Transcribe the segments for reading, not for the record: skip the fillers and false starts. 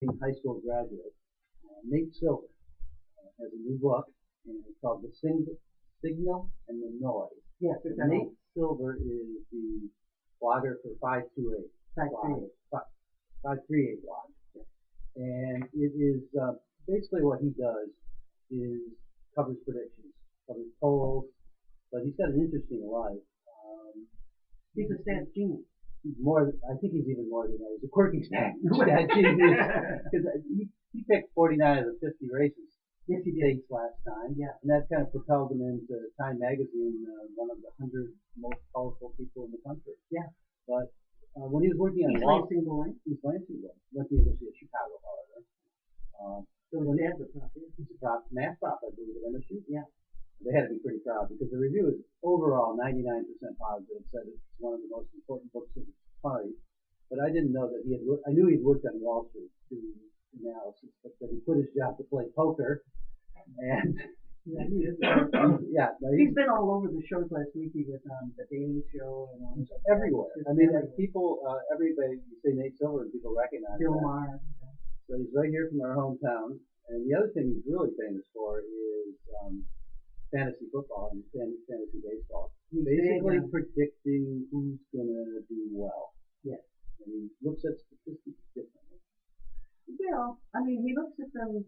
high school graduate, Nate Silver, has a new book, and it's called Signal and the Noise. Yes, it's Nate Silver is the blogger for 528 blog, 538 blog. And it is basically what he does is covers predictions, covers polls, but he's got an interesting life. He's a stats genius. I think he's even more than that. He's a quirky stat genius. Because he picked 49 of the 50 races. Yes, he did. Last time. Yeah. And that kind of propelled him into Time Magazine, one of the 100 most powerful people in the country. Yeah. But when he was working on Lansing boy. He's Lansing boy. Went to the University of Chicago, however. So his dad's a prof. He's a math prof, I believe, at MSU. Yeah. They had to be pretty proud because the review is overall 99% positive. Said it's one of the most important books of its kind. But I didn't know that I knew he'd worked on Wall Street doing analysis, but that he quit his job to play poker. And yeah, he is. He's been all over the shows last week. He was on The Daily Show and all everywhere. I mean, people, everybody, you say Nate Silver and people recognize Bill that. Maher. So he's right here from our hometown. And the other thing he's really famous for is fantasy football and fantasy baseball. He's basically predicting who's going to do well. Yes. And he looks at statistics differently. Well, I mean, he looks at them.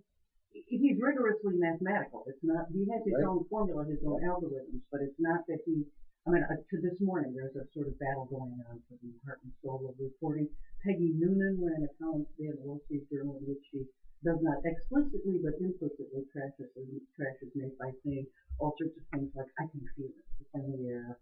He's rigorously mathematical. It's not. He has his own formula, his own algorithms, but it's not that he. I mean, to this morning, there's a sort of battle going on for the heart and soul of reporting. Peggy Noonan ran a column today in the Wall Street Journal in which she does not explicitly but implicitly trashes Nate by saying all sorts of things like, I can feel it, it's in the air,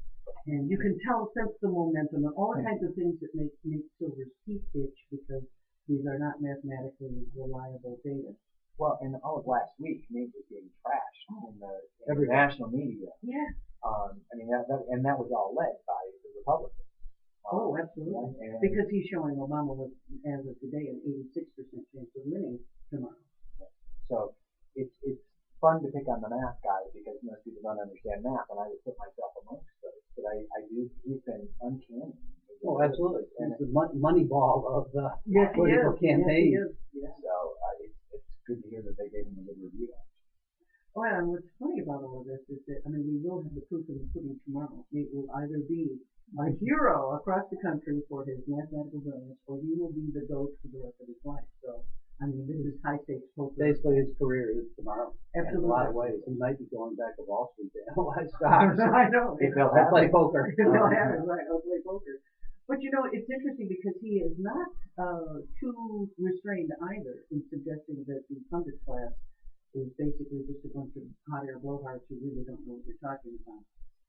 and you can sense the momentum, and all kinds of things that make Nate Silver's teeth itch because these are not mathematically reliable data. Well, and all of last week, Nate was getting trashed in the national media. Yeah. I mean, that was all led by the Republicans. Oh, absolutely. Because he's showing Obama with, as of today, an 86% chance of winning tomorrow. So it's fun to pick on the math guy because most people don't understand math, and I would put myself amongst those. But I do. He's been uncanny. Oh, absolutely. And it's the money ball of the political campaign. Yes, yeah. So it's good to hear that they gave him a good review. Well, and what's funny about all of this is that, I mean, we will have the proof of the pudding tomorrow. Nate will either be a hero across the country for his mathematical brilliance, or he will be the GOAT for the rest of his life. So, I mean, this is high stakes poker. Basically, his career is tomorrow. Absolutely. In a lot of ways. He might be going back to Wall Street to analyze stocks. I know. If they'll play poker. They'll have it, right. I'll play poker. But, you know, it's interesting because he is not too restrained either in suggesting that the pundit class is basically just a bunch of hot air blowhards who really don't know what they're talking about.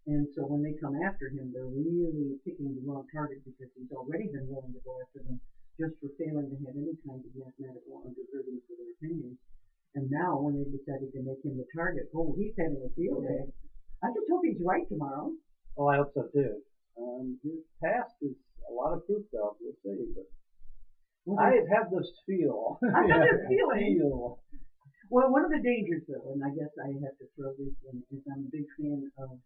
And so when they come after him, they're really picking the wrong target because he's already been willing to go after them just for failing to have any kind of mathematical undergirding for their opinions. And now when they decided to make him the target, oh, he's having a field day. I just hope he's right tomorrow. Oh, I hope so too. His past is a lot of proof, though. We'll see. But I have this feel. I have this feeling. Well, one of the dangers, though, and I guess I have to throw this in, is I'm a big fan of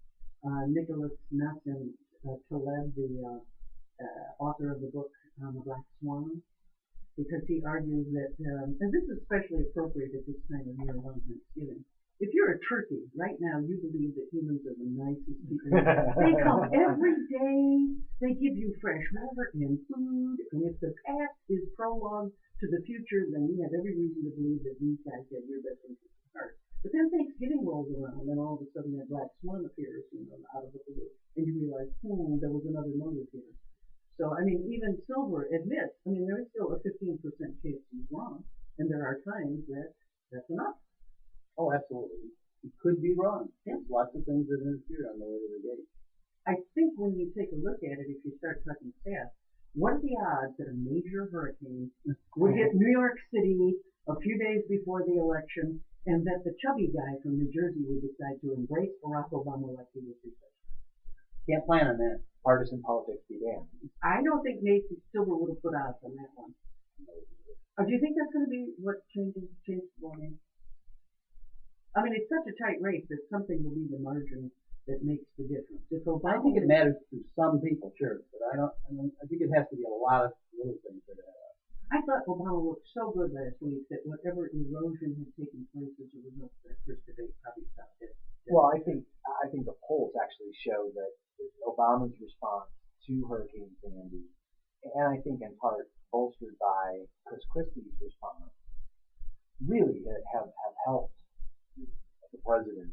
Nicholas Nassim Taleb, the author of the book The Black Swan, because he argues that, and this is especially appropriate at this time of year around Thanksgiving. If you're a turkey, right now you believe that humans are the nicest people. They come every day, they give you fresh water and food, and if the past is prologue to the future, then you have every reason to believe that these guys have your best interest at heart. But then Thanksgiving rolls around, and all of a sudden that black swan appears, out of the blue, and you realize, there was another motive here. So, I mean, even Silver admits, I mean, there is still a 15% chance he's wrong, and there are times that's enough. Oh, absolutely. He could be wrong. There's lots of things that interfere on the way to the gate. I think when you take a look at it, if you start talking stats, what are the odds that a major hurricane would hit New York City a few days before the election, and that the chubby guy from New Jersey would decide to embrace Barack Obama like he was his president? Can't plan on that. Partisan politics be damned. I don't think Nate Silver would have put odds on that one. Do you think that's going to be what changes the voting? I mean, it's such a tight race that something will be the margin that makes the difference. I think it matters to some people, sure, but I think it has to be a lot of little things that add up. I thought Obama looked so good last week that whatever erosion had taken place as a result of that first debate probably stopped it. Well, I think the polls actually show that Obama's response to Hurricane Sandy, and I think in part bolstered by Chris Christie's response, really have helped the president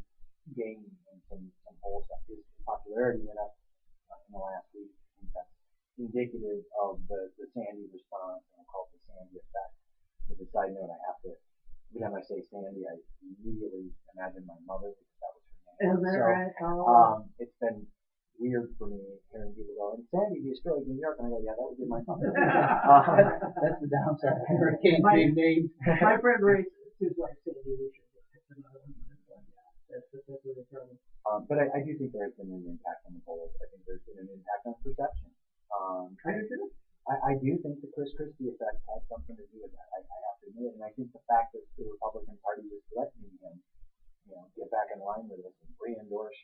gain some poll stuff. His popularity went up in the last week. I think that's indicative of the Sandy response, and I call it the Sandy effect. As a side note, I have to, every time I say Sandy, I immediately imagine my mother because that was her name. Is that So, right? Oh. it's been weird for me hearing people go, and Sandy, the destroyed New York, and I go, yeah, that would be my mother. That's the downside of hurricane being named. My friend Ray, his wife Sandy, we should just pick another one. That's really the problem. But I do think there has been an impact on the polls. I think there's been an impact on perception. I do too. I do think the Chris Christie effect had something to do with that. I have to admit it. And I think the fact that the Republican Party was threatening him, get back in line with us and re-endorse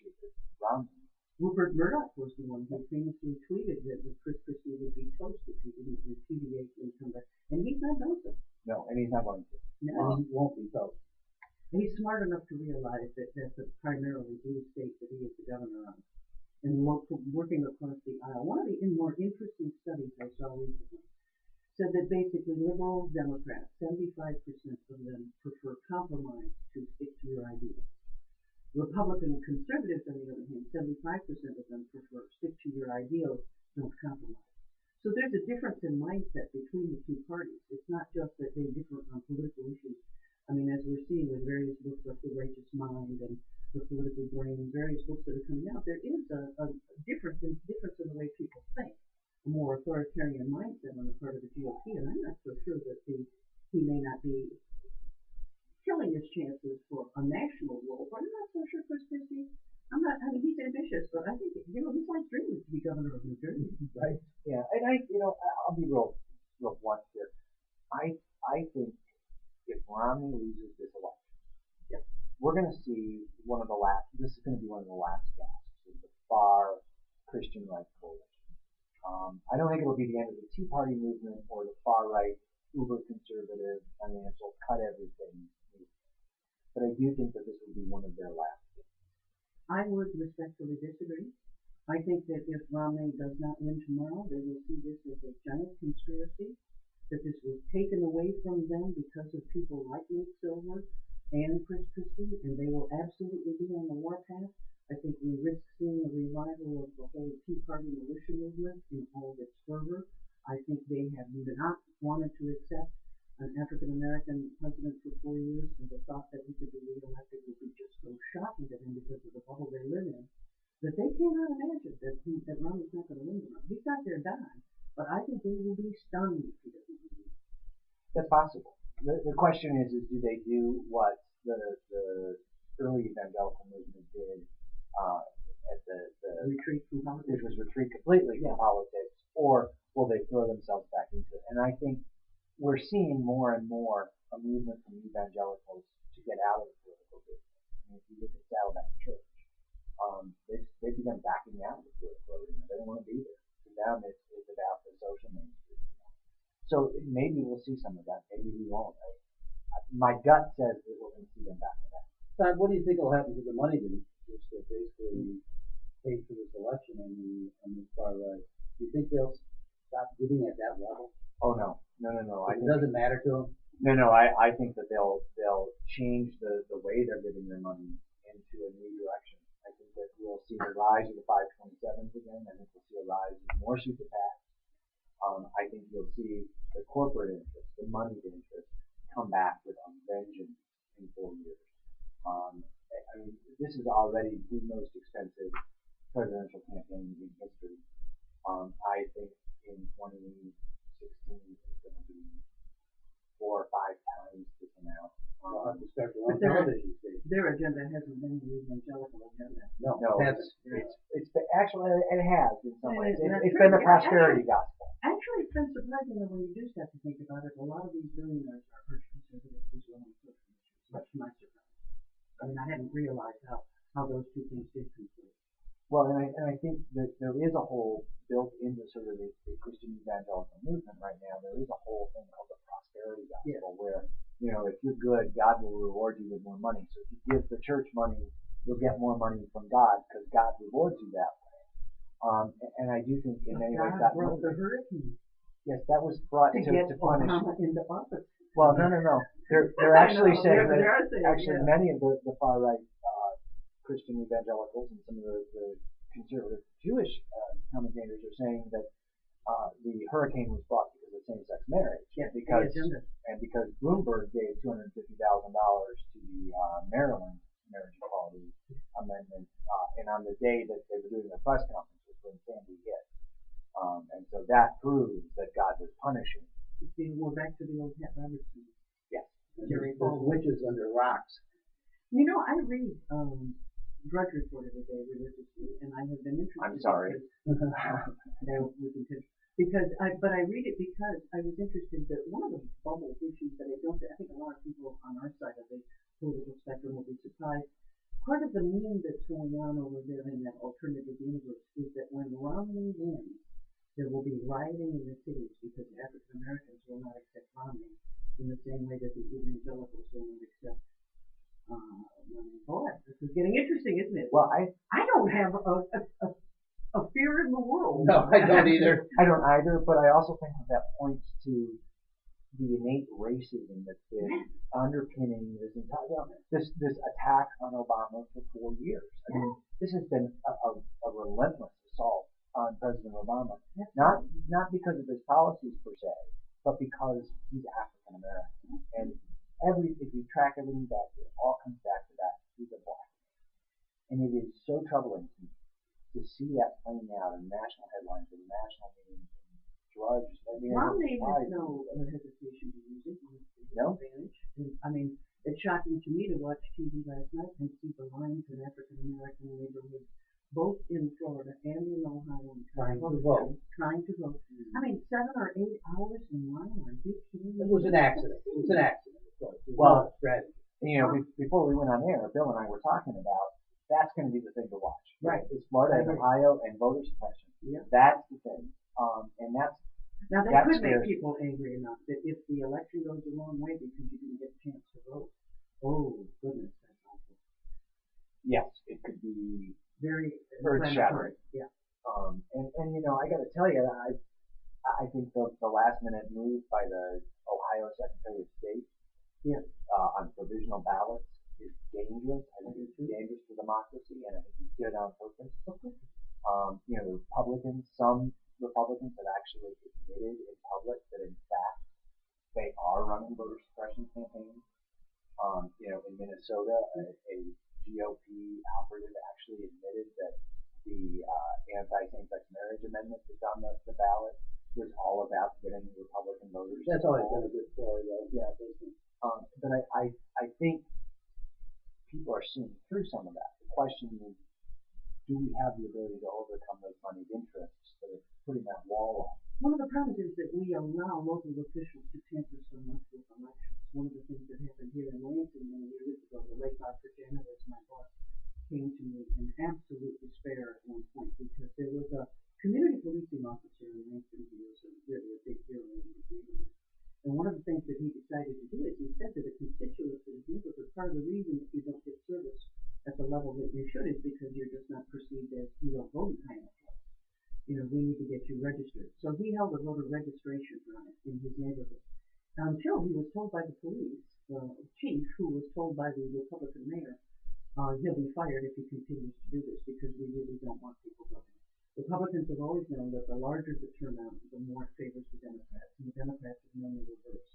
Romney. Rupert Murdoch was the one who famously tweeted that Chris Christie would be toast if he didn't repudiate and come back. And he's not done so. No, and he's not going to. No. And he won't be toast. He's smart enough to realize that that's a primarily blue state that he is the governor of. And working across the aisle. One of the more interesting studies I saw recently said that basically liberal Democrats, 75% of them prefer compromise to stick to your ideas. Republican and conservatives, on the other hand, 75% of them prefer stick to your ideals, don't compromise. So there's a difference in mindset between the two parties. It's not just that they differ on political issues. I mean, as we're seeing with various books like The Righteous Mind and The Political Brain, various books that are coming out, there is a difference in the way people think, a more authoritarian mindset on the part of the GOP, and I'm not so sure that he may not be killing his chances for a national role, but I'm not so sure Chris Christie, I mean, he's ambitious, but I think, his life dream is to be governor of New Jersey. Right. Yeah, and I'll be real blunt here. I think if Romney loses this election, we're going to see this is going to be one of the last gasps of the far Christian right coalition. I don't think it'll be the end of the Tea Party movement or the far right, uber conservative, financial, cut everything movement. But I do think that this will be one of their last games. I would respectfully disagree. I think that if Romney does not win tomorrow, they will see this as a giant conspiracy, that this was taken away from them because of people like Nate Silver and Chris Christie, and they will absolutely be on the warpath. I think we risk seeing a revival of the whole Tea Party militia movement in all of its fervor. I think they have not wanted to accept an African-American president for 4 years, and the thought that he could be reelected would be just so shocking to them because of the bubble they live in, that they cannot imagine that Romney's not going to win tomorrow. He's not their guy, but I think they will be stunned if he doesn't win. That's possible. The question is do they do what the early evangelical movement did at the retreat from politics, which was retreat completely from politics, or will they throw themselves back into it? And I think we're seeing more and more a movement from evangelicals to get out of the political business. I mean, if you look at Saddleback Church, they've begun backing out of the political arena. They don't want to be there. To them, it's about the social mainstream. So maybe we'll see some of that. Maybe we won't. My gut says that we're going to see them back in that. Todd, what do you think will happen to the money that just basically paid for this election on the far right? Do you think they'll stop giving at that level? Oh no. It doesn't matter to them. No. I think that they'll change the way they're giving their money into a new direction. I think that we'll see the rise of the 527s again. I think we'll see a rise of more super PACs. I think you'll see the corporate interest, the moneyed interest, come back with a vengeance in 4 years. I mean, this is already the most expensive presidential campaign in history. I think in 2016 it's going to be 4 or 5 times this amount. They'll have to start their own television station. Their agenda hasn't been the evangelical agenda. No, it hasn't. It's actually, it has in some ways. And It's been the prosperity gospel. Actually, it's been surprising that when you do start to think about it, a lot of these billionaires are arch conservatives as well on social issues, much to my surprise. I mean, I hadn't realized how those two things did conflict. Well, and I think that there is a whole built into sort of the Christian evangelical movement right now. There is a whole thing called if you're good, God will reward you with more money. So if you give the church money, you'll get more money from God because God rewards you that way. And I do think in many ways God that brought the hurricane yes, that was brought to to get punish. Obama into office. Well, no. They're actually I know, saying they that are saying, actually yeah. many of the far right Christian evangelicals and some of the conservative Jewish commentators are saying that the hurricane was brought because of same-sex marriage. Yes, because Bloomberg gave $250,000 to the Maryland marriage equality amendment, and on the day that they were doing their press conference was when Sandy hit. And so that proves that God was punishing. See, we're back to the old Pat Robertson. Yes. Jerry There's witches under rocks. I read Drudge Report every day religiously, and I have been interested. I'm sorry. But I read it because I was interested that one of the bubble issues that I think a lot of people on our side of the political spectrum will be surprised. Part of the meme that's going on over there in that alternative universe is that when Romney wins, there will be rioting in the cities because African Americans will not accept Romney in the same way that the evangelicals will not accept. Boy, this is getting interesting, isn't it? Well, I don't have a fear in the world. No, I don't either. I don't either, but I also think that points to the innate racism that's been underpinning this entire this attack on Obama for 4 years. I mean, this has been a relentless assault on President Obama, not because of his policies per se, but because he's African American. And if you track everything back, it all comes back to that he's a black man. And it is so troubling to me to see that playing out in national headlines and national meetings and Drudge. Romney has no hesitation to use it. No? Advantage. I mean, it's shocking to me to watch TV last night and see the lines in African American neighborhoods, both in Florida and in Ohio, Trying to vote. I mean, 7 or 8 hours in line. Are you kidding me? It was an accident. It was an accident. Well, strategy. Before we went on air, Bill and I were talking about that's going to be the thing to watch. Right. It's Florida and Ohio and voter suppression. Yeah. That's the thing. And that's now they that could make scares people angry enough that if the election goes the wrong way because you didn't get a chance to vote. Oh goodness, that's awful. Yes, it could be very earth-shattering. Yeah. And I got to tell you, I think the last minute move by the Ohio Secretary of State on provisional ballots is dangerous. I think it's dangerous for democracy, and I think he did it on purpose. Some Republicans have actually admitted in public that in fact they are running voter suppression campaigns. In Minnesota, a GOP operative actually admitted that the anti-same-sex marriage amendment that's on the ballot was all about getting Republican voters. That's always been a good story, though. Yeah, but I think people are seeing through some of that. The question is, do we have the ability to overcome those moneyed interests that are putting that wall up? One of the problems is that we allow local officials to tamper so much with elections. One of the things that happened here in Lansing many years ago, the late Dr. Janice, my boss, came to me in absolute despair at one point because there was a community policing officer in Lansing who was really a big hero in his neighborhood. And one of the things that he decided to do is he said to the constituents of his neighborhood, part of the reason that you don't get service at the level that you should is because you're just not perceived as you don't vote high enough. We need to get you registered. So he held a voter registration drive in his neighborhood until he was told by the police chief, who was told by the Republican mayor, he'll be fired if he continues to do this because we really don't want people voting. Republicans have always known that the larger the turnout, the more it favors the Democrats, and the Democrats have known the reverse.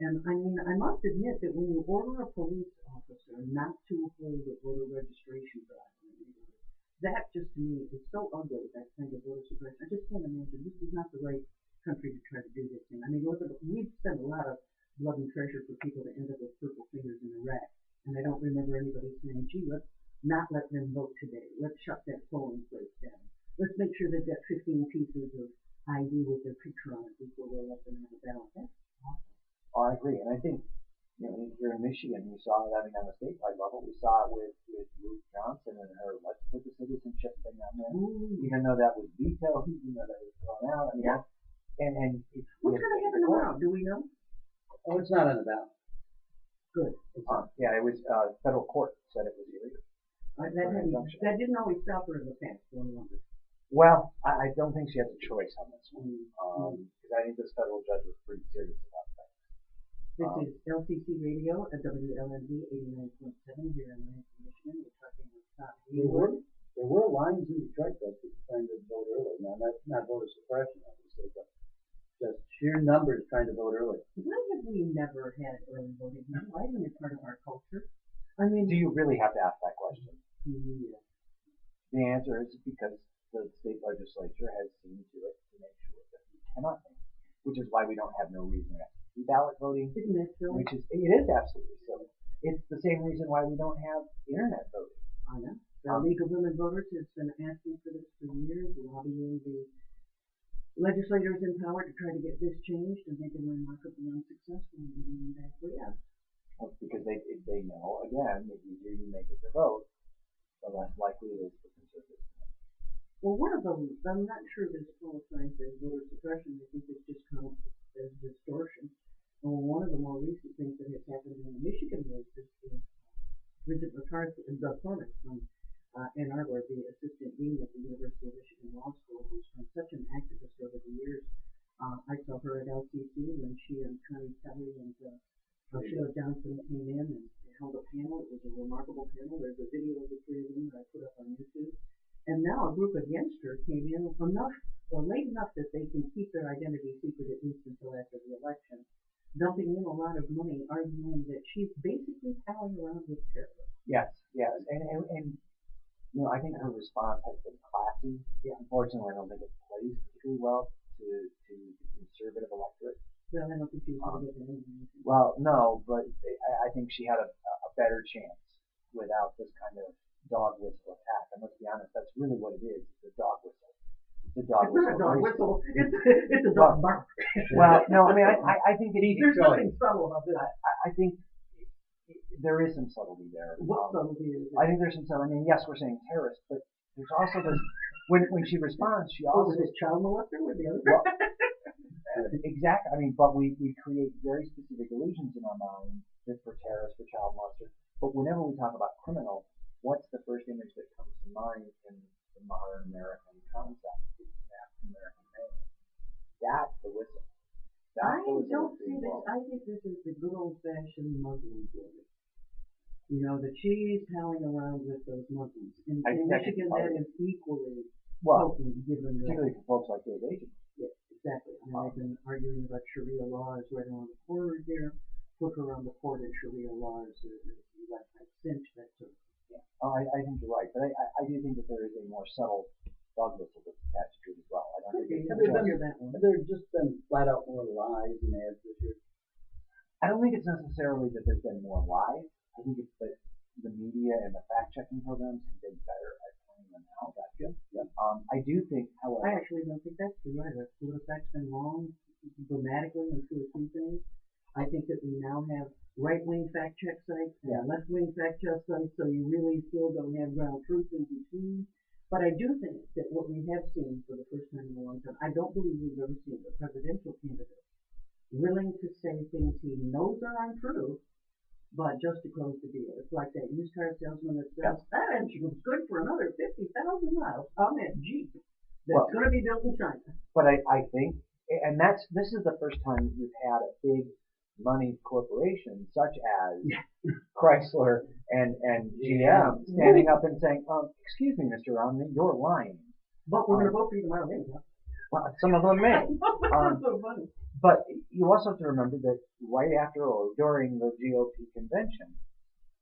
And I mean, I must admit that when you order a police officer not to hold a voter registration drive in the neighborhood, that just to me is so ugly, that kind of voter suppression. I just can't imagine. This is not the right country to try to do this in. I mean, we've spent a lot of blood and treasure for people to end up with purple fingers in Iraq. And I don't remember anybody saying, gee, let's not let them vote today. Let's shut that polling place down. Let's make sure they've got 15 pieces of ID with their picture on it before we'll let them have a ballot. That's awful. Oh, I agree. And I think, here in Michigan, we saw it, on a statewide level. We saw it with Ruth Johnson and her let's put the citizenship thing on there. Ooh. Even though that was vetoed, even though that was thrown out. Yeah. And what's going to happen tomorrow? Do we know? Oh, it's not on the ballot. Good. Yeah, it was federal court said it was illegal. That didn't always stop her in the past, one wonders. Well, I don't think she has a choice on this one, because I think this federal judge was pretty serious about things. This is LCC Radio at WLNZ 89.7 here in Lansing, Michigan. We're talking with Scott Hayward. There were lines in Detroit though, people trying to vote early. Now that's not voter suppression, obviously, but just sheer numbers trying to vote early. Why have we never had early voting? Why isn't it part of our culture? I mean, Do you really have to ask that question? yeah. The answer is because the state legislature has seen to it to make sure that we cannot make it, which is why we don't have no reason to do ballot voting. Isn't that silly? It is absolutely silly. It's the same reason why we don't have internet voting. I know. The League of Women Voters has been asking for this for years, lobbying the legislators in power to try to get this changed, and they've been remarkably unsuccessful in getting them back. Well, yeah. Well, because they know, again, the easier you make it to vote, the less likely it is for conservatives to win. Well, one of them, I'm not sure this qualifies as voter suppression. I think it's just kind of as distortion. Well, one of the more recent things that has happened in the Michigan races is Bridget McCarthy and Doug Cornick from Ann Arbor, the assistant dean at the University of Michigan Law School, who's been such an activist over the years. I saw her at LCC when she and Connie Kelly and Sheila Johnson came in and held a panel. It was a remarkable panel. There's a video of the three of them that I put up on YouTube. And now a group against her came in late enough that they can keep their identity secret at least until after the election, dumping in a lot of money, arguing that she's basically palling around with terrorists. Yes, and you know, I think her response has been classy. Yeah, unfortunately, I don't think it plays particularly well to the conservative electorate. Well, I don't think she was going to get anything. Well, no, but I think she had a better chance without this kind of dog whistle attack. And let's be honest, that's really what it is. It's a dog whistle. It's a dog whistle. It's not a dog whistle. It's a dog bark. Well, no, I mean, I think there's nothing subtle about this. I think there is some subtlety there. What subtlety is it? I think there's some subtlety. I mean, yes, we're saying terrorist, but there's also this, when she responds, she also... was this child molester with the other? Well, exactly. I mean, but we create very specific illusions in our mind for terrorist, for child molester. But whenever we talk about criminal, what's the first image that comes to mind in the modern American concept? It's an African American man. That's the whistle. I don't see this. I think this is the good old-fashioned Muslim story. You know, that she's palling around with those Muslims. In Michigan, that is equally potent, given particularly for folks like Dave Agent. Yeah, exactly. I mean, I've been arguing about Sharia laws right around the corner here. Put her on the court in Sharia laws, left right cinch, that sort of thing. Yeah. Oh, I think you're right, but I do think that there is a more subtle dog whistle that's attached to it as well. I don't think there's just been flat out more lies and ads this year. I don't think it's necessarily that there's been more lies. I think it's that the media and the fact-checking programs have been better at pointing them out. Yep. I do think, however... I actually don't think that's true either. PolitiFact's been wrong dramatically on two or three things. I think that we now have right-wing fact-check sites and left-wing fact-check sites, so you really still don't have ground truth in between. But I do think that what we have seen for the first time in a long time, I don't believe we've ever seen a presidential candidate willing to say things he knows are untrue, but just to close the deal. It's like that used car salesman that says, that engine was good for another 50,000 miles on that Jeep that's going to be built in China. But I think, and this is the first time you've had a big money corporation such as Chrysler and GM standing up and saying, excuse me, Mr. Romney, you're lying. But we're going to vote for you tomorrow anyhow. Well, some of them may. That's so funny. But you also have to remember that right after or during the GOP convention,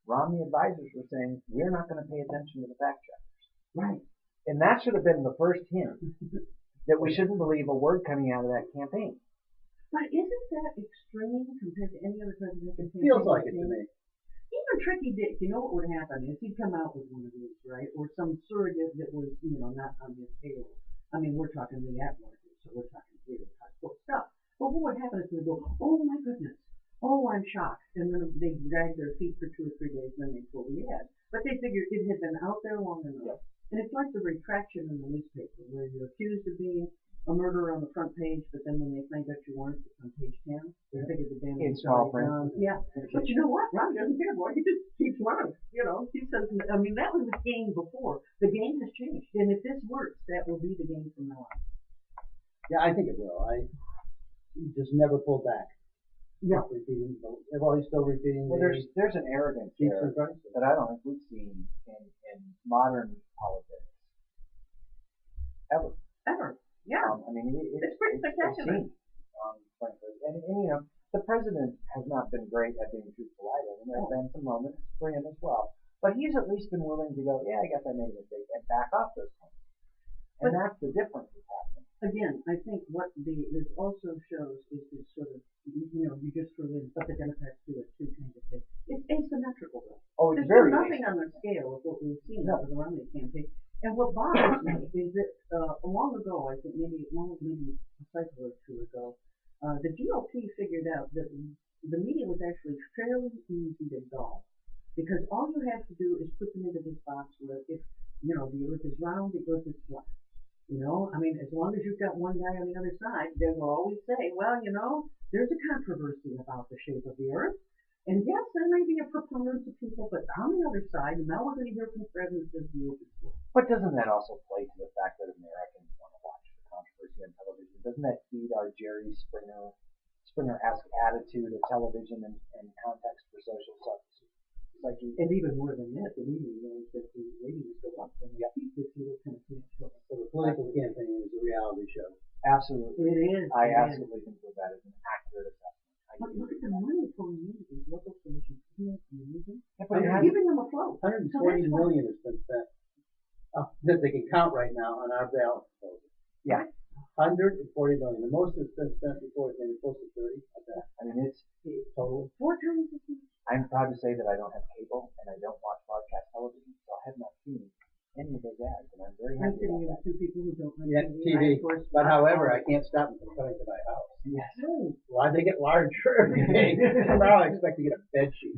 Romney advisors were saying, we're not going to pay attention to the fact checkers. Right. And that should have been the first hint that we shouldn't believe a word coming out of that campaign. But isn't that extreme compared to any other presidential campaign? Feels like it to me. Even Tricky Dick, you know what would happen is he'd come out with one of these, right? Or some surrogate that was, not on his payroll. I mean, we're talking the market, so we're talking really hardcore stuff. But what would happen is they go, oh my goodness, oh I'm shocked. And then they drag their feet for 2 or 3 days, and then they pull the ad. But they figured it had been out there long enough. And it's like the retraction in the newspaper, where you're accused of being a murder on the front page, but then when they find out you weren't, it's on page 10. They figure the damage In is small already print. done. Yeah. But you know what? Ron doesn't care, boy. He just keeps running. You know, he says, I mean, that was the game before. The game has changed. And if this works, that will be the game from now on. Yeah, I think it will. He just never pulled back. Yeah. Repeating, well, he's still repeating. Well, there's an arrogance there that I don't think we've seen in modern politics ever. Ever. Yeah. I mean, it's pretty spectacular. Frankly, and you know, the president has not been great at being truthful either. I mean, there have been some moments for him as well, but he's at least been willing to go, yeah, I guess I made a mistake, and back off those claims. And that's the difference that's happening. Again, I think what this also shows is this sort of, you know, you just threw in what the Democrats do at two kinds of things. It's asymmetrical though. Oh, it's There's very nothing on the scale of what we've seen over the Romney campaign. And what bothers me is that long ago, I think maybe a cycle or two ago, the GOP figured out that the media was actually fairly easy to dull. Because all you have to do is put them into this box where if, you know, the earth is round, the earth is flat. You know, I mean, as long as you've got one guy on the other side, they will always say, well, you know, there's a controversy about the shape of the earth. And yes, there may be a preponderance of people, but on the other side, and now we're going to hear from the president of the earth is flat. But doesn't that also play to the fact that Americans want to watch the controversy on television? Doesn't that feed our Jerry Springer-esque attitude of television and context for social psyche? And even more than that, the media knows that the ratings go up when you keep this little kind of thing. So the political campaign is a reality show. Absolutely. It is. I absolutely think that is an accurate assessment. But look at the money pouring into these local stations. Isn't that amazing? Yeah, but They're keeping them afloat. 140 million has been spent that they can count right now on our ballot proposal. Yeah. 140 million. The most that's been spent before is maybe close to 30. I mean, it's totally 4 times as much. I'm proud to say that I don't have cable and I don't watch broadcast television, so I have not seen any of those ads, and I'm very I'm happy sitting about with two people who don't like TV. But however, I I can't stop them from coming to my house. Yes. Why they get larger every day? Now I expect to get a bed sheet.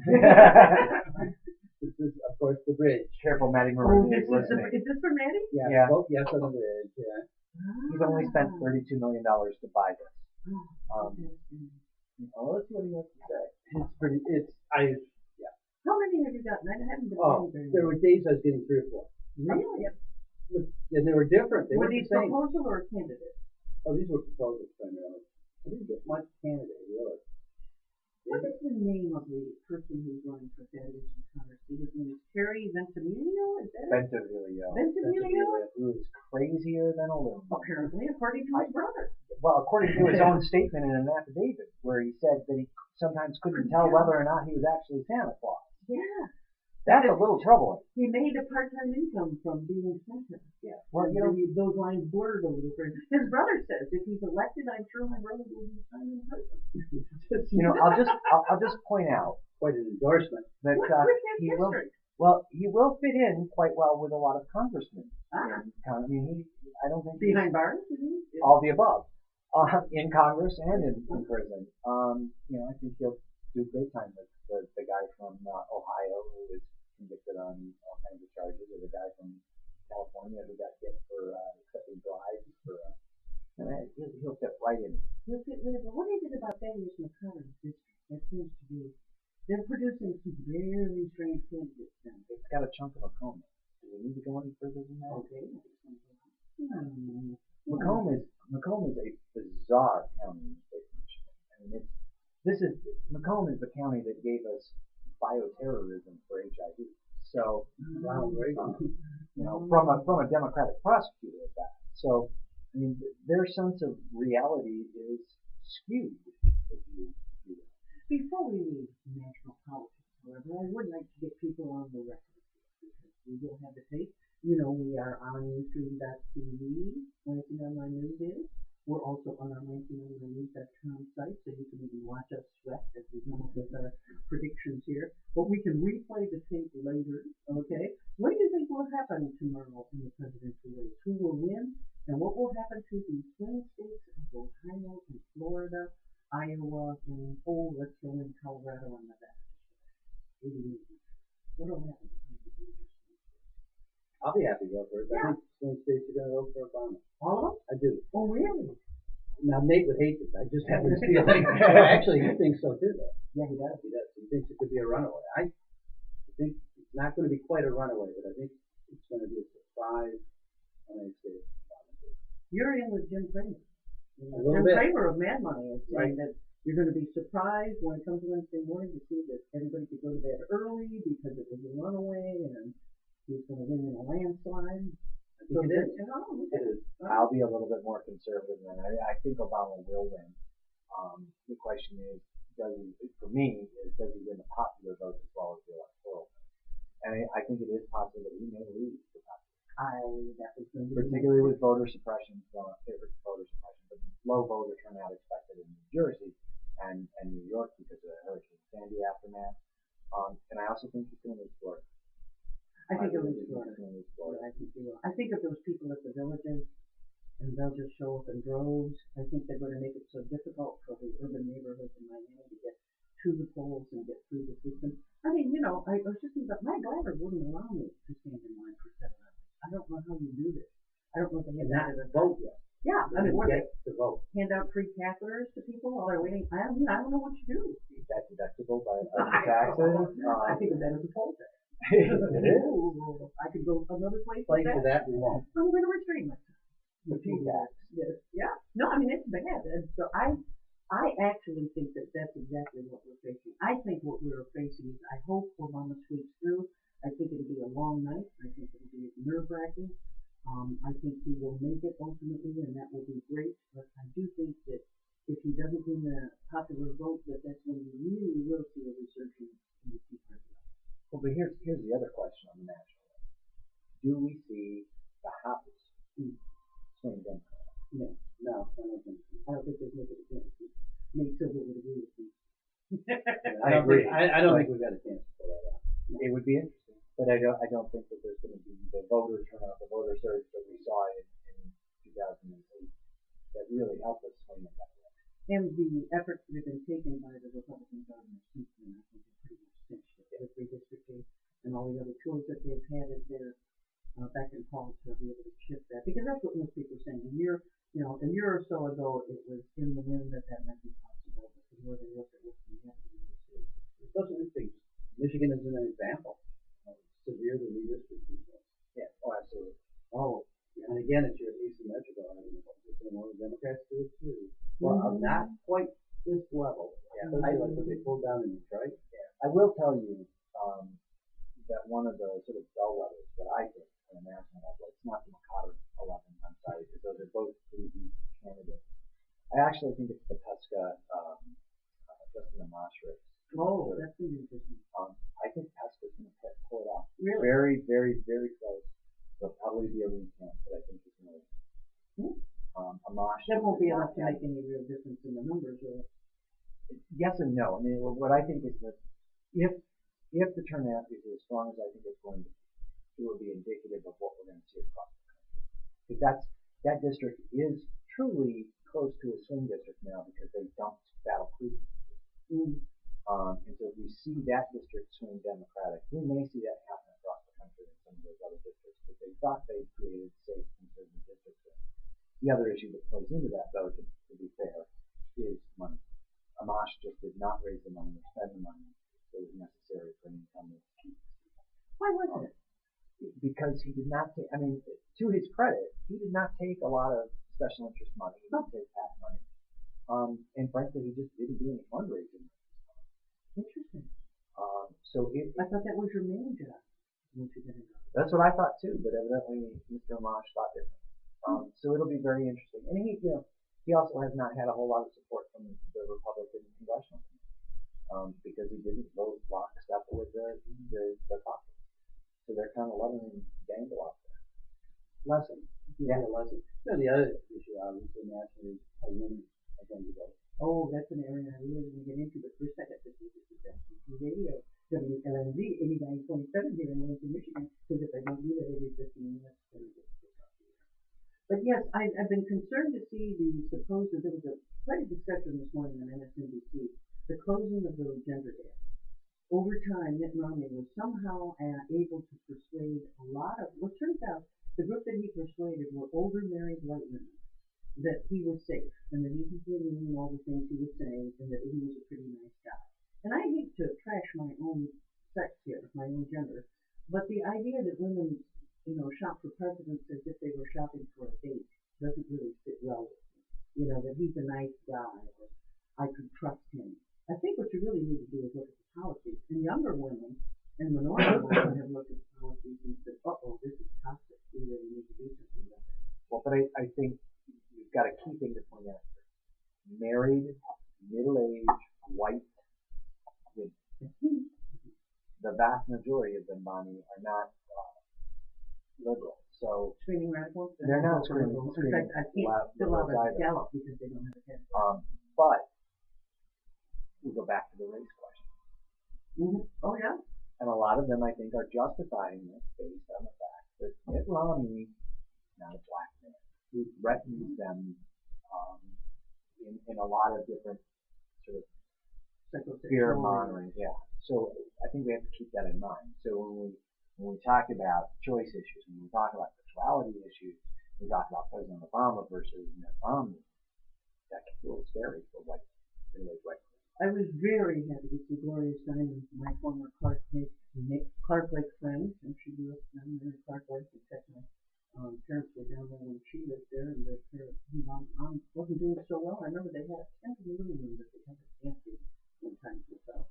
This is, of course, the bridge. Careful, Maddie Oh, Maroon this is listening. is this for Maddie? Yeah. Yeah. Vote yes on the bridge. Yeah. He's only spent $32 million to buy this. Oh, Well, let's see what he has to say. It's pretty. how many have you gotten? I haven't been Oh, getting there were days I was getting 3 or 4. Really? And they were different. They Were weren't these the same. proposal or candidate? Oh, these were proposals primarily. I didn't get much candidate really. What is the name of the person who's running for Federation in Congress? His name is Terry Ventimiglia, is that it? Ventimiglia. Ventimiglia? Who is crazier than a loon. Apparently, according to his brother. Well, according to his own statement in an affidavit, where he said that he sometimes couldn't tell whether or not he was actually Santa Claus. Yeah. That's a little troubling. He made a part-time income from being Santa. Yeah. Well, you know, those lines blurred over the print. His brother says if he's elected, I'm sure my brother will be signing prison. you know, I'll just point out Quite an endorsement. that What's with his he will. history? Well, he will fit in quite well with a lot of congressmen. Ah. I mean, I don't think Behind bars, you mean? all the above, in Congress and in prison. You know, I think he'll do great time with the guy from Ohio who was convicted on all kinds of charges, or the guy from California who got hit for accepting bribes for. He'll fit right in. He'll fit right in. But what is it about Thaddeus McConnell's district that seems to be? They're producing some very strange candidates now. It's got a chunk of a cone. Do we need to go any further than that? Okay. Macomb is a bizarre county in the state of Michigan. I mean, Macomb is the county that gave us bioterrorism for HIV. So, you know, from a Democratic prosecutor at that. So, I mean, their sense of reality is skewed, if you will. Before we leave national politics, however, I would like to get people on the record because we will have the tape. You know, we are on Newsstream.tv, 19online News is. We're also on our 19onlinenews.com site, so you can even watch us sweat as we come up with our predictions here. But we can replay the tape later, okay? What do you think will happen tomorrow in the presidential race? Who will win? And what will happen to the swing states of Ohio and Florida, Iowa, and let's throw in Colorado and Nevada. What will happen? I'll be happy to go for it. Yeah. I think swing states are going to vote for Obama. All of them? I do. Oh, really? Now Nate would hate this. I just have this feeling. Actually, he thinks so too, though. Yeah, he does. He does. He thinks it could be a runaway. I think it's not going to be quite a runaway, but I think it's going to be a surprise when they say Obama. You're in with Jim Cramer. A little Jim bit. Cramer of Mad Money is saying Right. that you're going to be surprised when it comes Wednesday morning to see that everybody could go to bed early because it was a runaway and he's going to win in a landslide. I think it is. It is. I'll be a little bit more conservative than I think Obama will win. The question is, does he win the popular vote as well as the electoral vote? And I think it is possible that he may lose the popular. That was going to be Particularly with voter suppression, but low voter turnout expected in New Jersey and New York because of the Hurricane Sandy aftermath. And I also think he's going to lose Florida. I think it was Florida. I think he will. I think if those people at the villages and they'll just show up in droves, I think they're going to make it so difficult for the urban neighborhoods in Miami to get to the polls and get through the system. I mean, I was just thinking about my driver wouldn't allow me to stand in line for 7 hours. I don't know how you do this. I don't know if they have Not that vote yet. Yeah, I mean, what get to vote. hand out free catheters to people while they're waiting? I don't know what you do. Is that deductible by taxes? I think of that as a poll tax. It is. Ooh, I could go another place Place with for that we won't. I'm going to restrain myself. The P tax. Yes. Yeah. No, I mean, it's bad. And so I actually think that that's exactly what we're facing. I think what we're facing is I hope Obama sweeps through. I think it'll be a long night. I think it'll be nerve-wracking. I think he will make it ultimately, and that will be great. But I do think that if he doesn't win the popular vote, that's when we really will see a resurgence in the Tea Party. Well, but here's the other question on the national level. Do we see the House swing Democrat? No, I don't think so. I don't think there's much of a chance. Nate Silver would agree with me. I agree. I don't think we've got a chance to pull that out. It would be interesting, but I don't think that there's going to be the voter turnout, the voter surge that we saw in 2008 that really helped us swing it that way. And the efforts that have been taken by the Republican governor since then, I think, have pretty much cinched it with redistricting and all the other tools that they've had at their back and call to be able to shift that. Because that's what most people are saying. A year or so ago, it was in the wind that might be possible. But the more they look at what's been happening in the state, It's such an interesting. Michigan is an example of severe the redistricting. Yeah. Oh, absolutely. Oh, and again, it's your East and Metro argument. More Democrats do it too. Well, not quite this level. Yeah. Like what they pulled down in Detroit. Yeah. I will tell you that one of the sort of bellwethers that I think on a national level, it's not the McCotter 11, I'm sorry, because those are both pretty weak candidates. I actually think it's the Pesca, Justin Amash race. oh, that's interesting. I think Pesca's going to pull it off. Really? Very, very, very close. There'll probably be a recount, but I think he's going to win. Amash. That won't be enough to make any real difference in the numbers, really. Yes and no. I mean, what I think is that if the turnout is as strong as I think it's going to be, it will be indicative of what we're going to see across the country. Because that district is truly close to a swing district now because they dumped Battle Creek. And so if we see that district swing Democratic, we may see that happen across the country in some of those other districts because they thought they created safe conservative districts. The other issue that plays into that, though, to be fair, is money. Amash just did not raise the money or spend the money that was necessary for an incumbent to keep. Why wasn't it? Because he did not take, I mean, to his credit, he did not take a lot of special interest money. He didn't take PAC money. And frankly, he just didn't do any fundraising. Interesting. So I thought that was your main job once you get into it. that's what I thought too, but evidently Mr. Amash thought differently. So it'll be very interesting. And he also has not had a whole lot of support from the Republican congressional committee, because he didn't vote lockstep with the caucus. So they're kind of letting him dangle out there. Lesson. Yeah, lesson. The other issue, obviously, nationally, is how women are going to vote. Oh, that's an area I really want to get into, but first I got to see this is FCC Radio, WLNZ 89.7 here in Lansing, Michigan, because if I don't do that every 15 minutes, then it gets kicked off the air. But yes, I've been concerned to see there was quite a discussion this morning on MSNBC, the closing of the gender gap. over time, Mitt Romney was somehow able to persuade a lot of, well, it turns out the group that he persuaded were older married white women, that he was safe, and that he was doing all the things he was saying, and that he was a pretty nice guy. And I hate to trash my own sex here, my own gender, but the idea that women, shop for presidents as if they were shopping for a date doesn't really sit well with me. That he's a nice guy, or I could trust him. I think what you really need to do is look at the policies. And younger women and minority women have looked at the policies and said, uh-oh, this is toxic. We really need to do something about that. Well, but I think you've got a key thing to point out here. Married, middle-aged, white women. The vast majority of them, Bonnie, are not liberal. So Screaming radicals? they're not screaming In fact, I can't fill out a either. Gallup because they don't have a candidate. But we go back to the race question. Mm-hmm. Oh, yeah? And a lot of them, I think, are justifying this based on the fact that Mitt Romney is not a black man who threatens them in a lot of different sort of fear mongering. Yeah. So I think we have to keep that in mind. So when we talk about choice issues, when we talk about sexuality issues, we talk about President Obama versus Mitt Romney, that can feel scary for middle-aged white people. I was very happy to see Gloria Steinem, my former Clark Lake friend, and she grew up down there in Clark Lake. In fact, my parents were down there when she lived there, and their mom wasn't doing so well. I remember they had a tent in the living room that they had a fancy sometimes herself.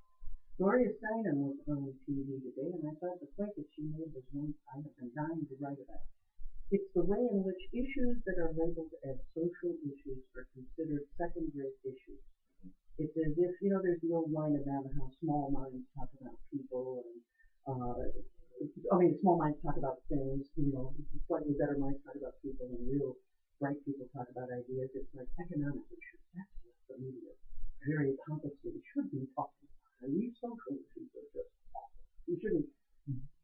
Gloria Steinem was on TV today, and I thought the point that she made was one I have been dying to write about. It's the way in which issues that are labeled as social issues are considered second-rate issues. It's as if, there's the old line about how small minds talk about people, and small minds talk about things, slightly better minds talk about people, and real bright people talk about ideas. It's like economic issues. That's what the media very complicated should be talking about. And these social issues are just awful. You shouldn't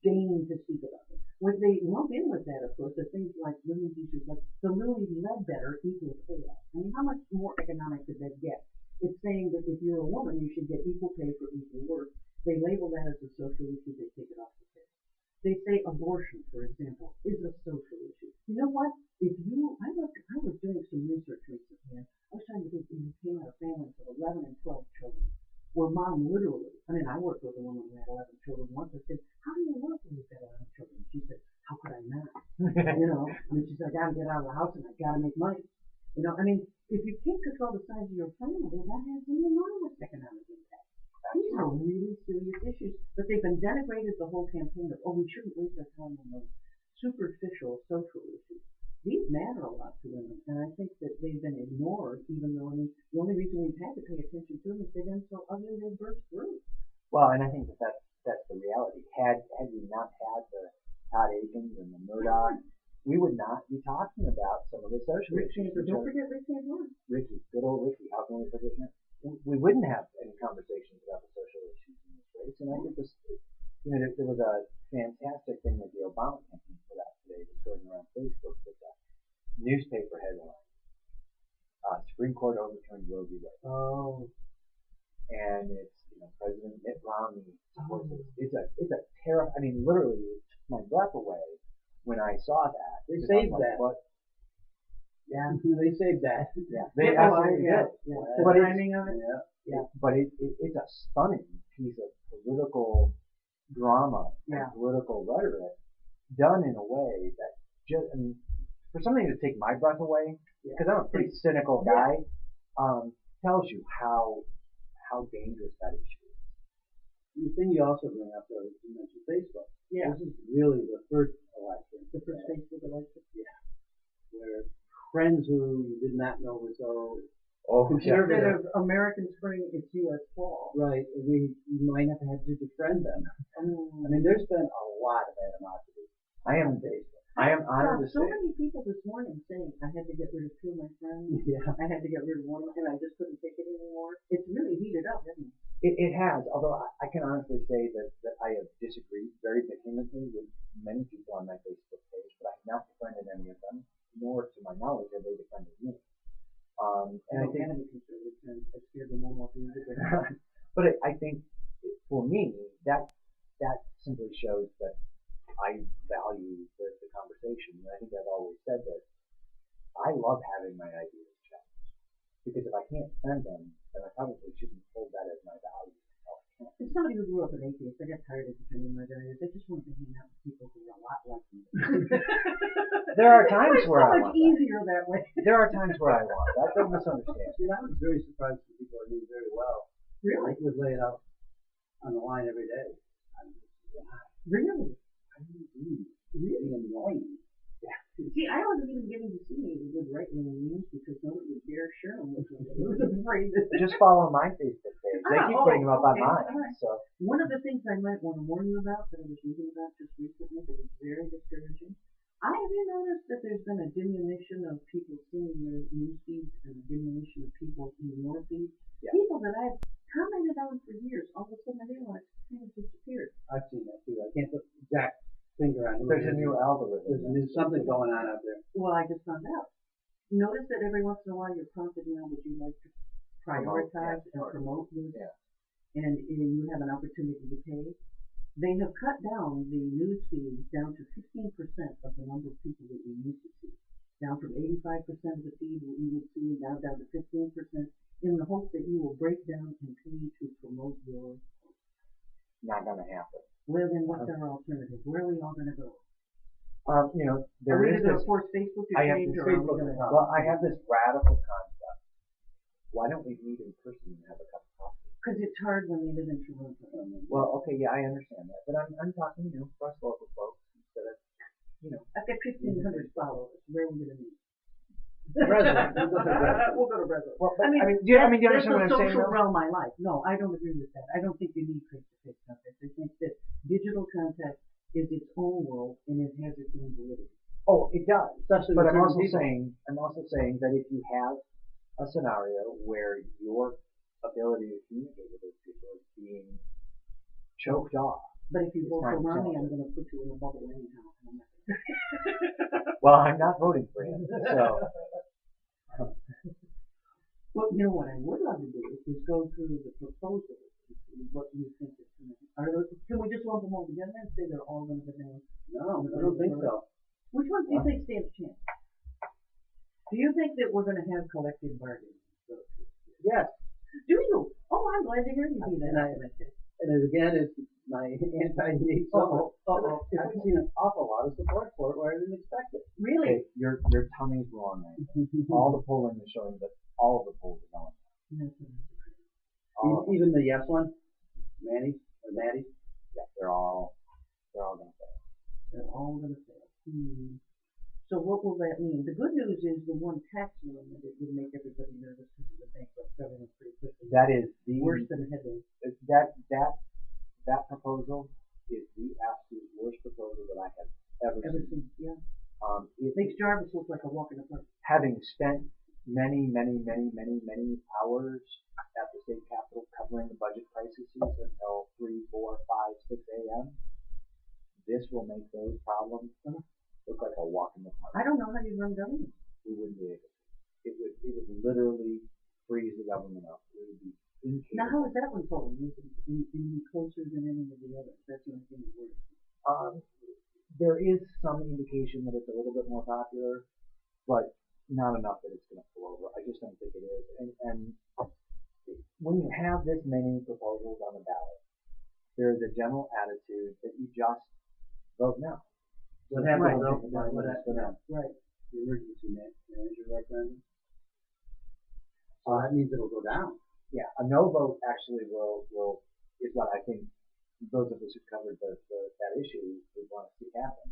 deign to speak about them. What they lump in with that, of course, are things like women's issues, like the Lilly Ledbetter Equal Pay Act. I mean, how much more economic could that get? It's saying that if you're a woman, you should get equal pay for equal work. They label that as a social issue. They take it off the table. They say abortion, for example, is a social issue. You know what? I was doing some research recently, and I was trying to think when you came out of families of 11 and 12 children, where mom literally, I worked with a woman who had 11 children once. I said, how do you work when you've got 11 children? She said, how could I not? She said, I got to get out of the house and I got to make money. If you can't control the size of your family, that has an enormous economic impact. These are really serious issues, but they've been denigrated the whole campaign of, we shouldn't waste our time on those superficial social issues. These matter a lot to women, and I think that they've been ignored, even though, the only reason we've had to pay attention to them is they've been so ugly they burst through. Well, and I think that's the reality. Had we not had the Todd Akins and the Murdoch, we would not be talking about some of the social issues. Don't forget Ricky as well. Ricky, good old Ricky. How can we forget him? We wouldn't have any conversations about the social issues in this race. And I think there was a fantastic thing that the Obama campaign put out today that's going around Facebook. It's a newspaper headline. Supreme Court overturned Roe v. Wade. Oh. And it's, President Mitt Romney supports this. It's a terrifying, literally, it took my breath away when I saw that. They saved that. What? Yeah, they saved that. Yeah, they absolutely did. Yeah. The timing of it. Yeah. But it's a stunning piece of political drama and political rhetoric done in a way that just, for something to take my breath away, because I'm a pretty cynical guy, tells you how dangerous that issue is. The thing you also bring up, though, is you mentioned Facebook. Yeah. This is really the first election. The first Facebook election? Yeah. Where friends who you did not know were so instead of American spring, it's U.S. fall. Right. We might have had to befriend them. There's been a lot of animosity. I am honored to say. So many people this morning saying I had to get rid of two of my friends. Yeah. I had to get rid of one of them, and I just couldn't take it anymore. It's really heated up, hasn't it? It has, although I can honestly say that I have disagreed very vehemently with many people on my Facebook page, but I have not befriended any of them, nor to my knowledge have they befriended me. And I think conservatives and I scared them all off the But I think for me, that simply shows that I value the conversation. And I think I've always said that I love having my ideas challenged. Because if I can't spend them, then I probably shouldn't hold that as my value. As somebody who grew up an atheist, I got tired of defending my values. I just wanted to hang out with people who were a lot like me. There are times where I it's so much want easier that way. There are times where I want that. Don't misunderstand. See, I was very surprised that people I knew very well. Really? Would lay it out on the line every day. I mean, wow, Really? really annoying. See, I wasn't even getting to see any of the good right-wing memes because nobody would dare share them with me. I was afraid that... Just follow my Facebook page. They keep putting them up on mine. Right. So one of the things I might want to warn you about that I was reading about just recently that is very discouraging. Have you noticed that there's been a diminution of people seeing your news feeds and a diminution of people in your feed? Yeah. People that I've commented on for years, all of a sudden I realize kind of disappeared. I've seen that too. I can't put exact finger on who there's it a is. new algorithm. There's a new something going on out there. Well, I just found out. Notice that every once in a while you're prompted now, would you like to prioritize and promote this? Yeah. And you have an opportunity to pay. They have cut down the news feed down to 15% of the number of people that you used to see. Down from 85% of the feed that you would see, now down to 15%, in the hope that you will break down and pay to promote your... Not going to happen. Well, then what's our alternative? Where are we all going to go? There are we is going to this. force Facebook to I have change, this or are we Facebook. going to... Well, I have this radical concept. Why don't we meet in person and have a cup of coffee? Because it's hard when they live in Toronto. Well, okay, yeah, I understand that, but I'm talking, for us local folks instead of, I've got 1,500 followers. Where are we going to meet? President. We'll go to Brazil. Well, I mean, do you understand that's what the I'm saying? social Though? realm I like. No, I don't agree with that. I don't think you need face-to-face contact. I think that digital contact is its own world and it has its own validity. Oh, it does. Especially But with I'm also people. saying that if you have a scenario where your ability to communicate with those people is being choked off. But if you vote for It's not Ronnie, I'm acceptable. going to put you in a bubble anyhow. And I'm not Well, I'm not voting for him, so. Well, you know what I would love to do is go through the proposals and see what you think is going to be. Can we just lump them all together and say they're all going to be done? No, I don't think so. Which ones do you think stand a chance? Do you think that we're going to have collective bargaining? Yes. Do you? Oh, I'm glad to hear you do that. And again, it's my anti-need support. I've seen an awful lot of support for it where I didn't expect it. Really? Okay, your tummy's wrong, man. All the polling is showing that all of the polls are going. Even the yes one, Maddie, Yeah, they're all going to fail. They're all going to fail. So what will that mean? The good news is the one tax limit that would make everybody nervous because of the bankrupt government pretty quickly. That is Worse than a headwind. That proposal is the absolute worst proposal that I have ever seen. Yeah. It Makes Jarvis look like a walk in the park. having spent many hours at the state capitol covering the budget crises until 3, 4, 5, 6 a.m., this will make those problems look like a walk in the park. I don't know how you run government. We wouldn't be able to. It would literally freeze the government up. It would be incapable. Now, how is that one falling? Is it any closer than any of the others? That's the only thing that works. There is some indication that it's a little bit more popular, but not enough that it's going to pull over. I just don't think it is. And when you have this many proposals on the ballot, there is a general attitude that you just vote no. What happened? What happened? Right. The emergency manager referendum. So that means it'll go down. Yeah, a no vote actually is what I think those of us who covered that issue would want to see happen.